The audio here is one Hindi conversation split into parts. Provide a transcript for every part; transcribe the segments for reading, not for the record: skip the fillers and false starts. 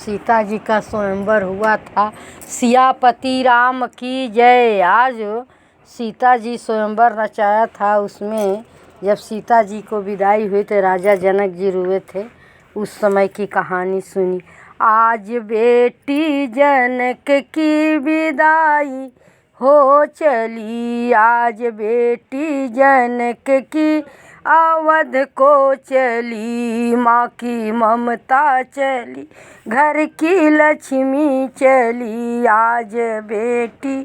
सीता जी का स्वयंवर हुआ था। सियापति राम की जय। आज सीता जी स्वयंवर रचाया था। उसमें जब सीता जी को विदाई हुई तो राजा जनक जी रोए थे। उस समय की कहानी सुनी। आज बेटी जनक की विदाई हो चली, आज बेटी जनक की अवध को चली। माँ की ममता चली, घर की लक्ष्मी चली। आज बेटी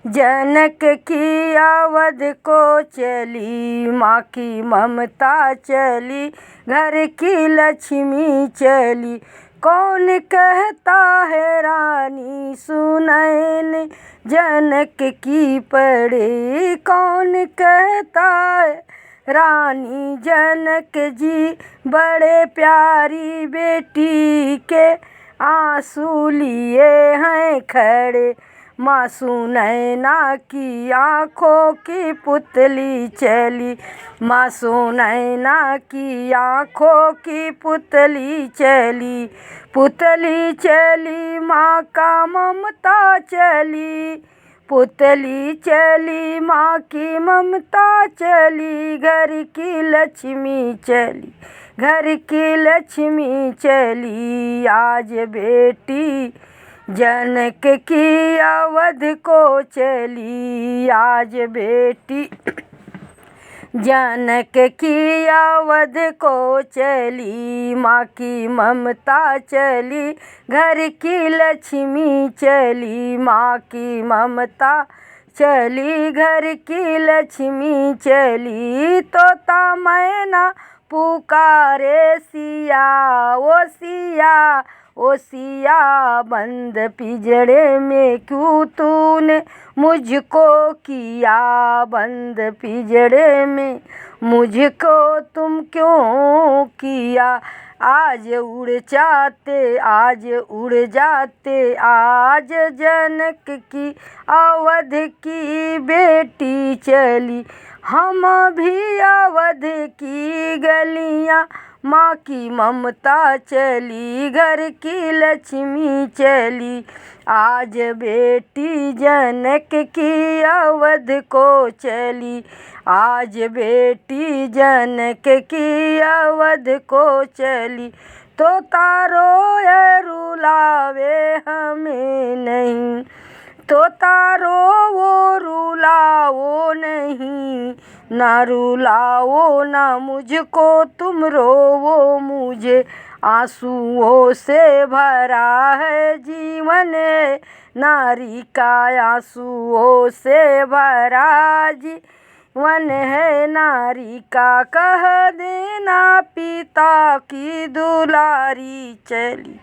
जनक की अवध को चली, माँ की ममता चली, घर की लक्ष्मी चली। कौन कहता है रानी सुनैन जनक की पड़े, कौन कहता है रानी जनक जी बड़े प्यारी बेटी के आंसू लिए हैं खड़े। माँ सुनैना की आँखों की पुतली चली, माँ सुनैना की आँखों की पुतली चली। पुतली चली माँ का ममता चली, पुतली चली माँ की ममता चली। घर की लक्ष्मी चली, घर की लक्ष्मी चली। आज बेटी जनक की अवध को चली, आज बेटी जनक की अवध को चली। माँ की ममता चली, घर की लक्ष्मी चली। माँ की ममता चली, घर की लक्ष्मी चली। तोता मैना पुकारे सिया ओ सिया ओ सिया, बंद पिंजड़े में क्यों तूने मुझको किया, बंद पिंजड़े में मुझको तुम क्यों किया। आज उड़ जाते, आज उड़ जाते, आज जनक की अवध की बेटी चली। हम भी अवध की गलियां, माँ की ममता चली, घर की लक्ष्मी चली। आज बेटी जनक की अवध को चली, आज बेटी जनक की अवध को चली। तोता रोए रुलावे हमें नहीं, तोता रो रुलाओ नहीं, ना रुलाओ ना मुझको तुम रोवो मुझे। आंसुओं से भरा है जीवन, नारी का आंसुओं से भरा जीवन है नारी का। कह देना पिता की दुलारी चली,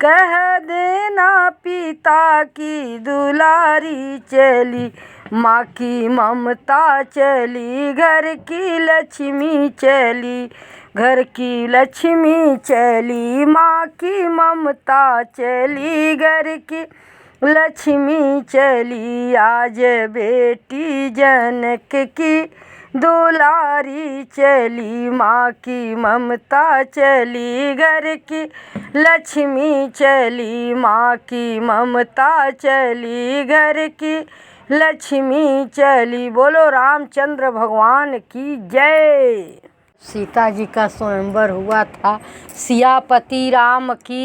कह देना पिता की दुलारी चली। माँ की ममता चली, घर की लक्ष्मी चली, घर की लक्ष्मी चली। माँ की ममता चली, घर की लक्ष्मी चली। आज बेटी जनक की दुलारी चली, माँ की ममता चली, घर की लक्ष्मी चली। माँ की ममता चली, घर की लक्ष्मी चली। बोलो रामचंद्र भगवान की जय। सीता जी का स्वयंवर हुआ था। सियापति राम की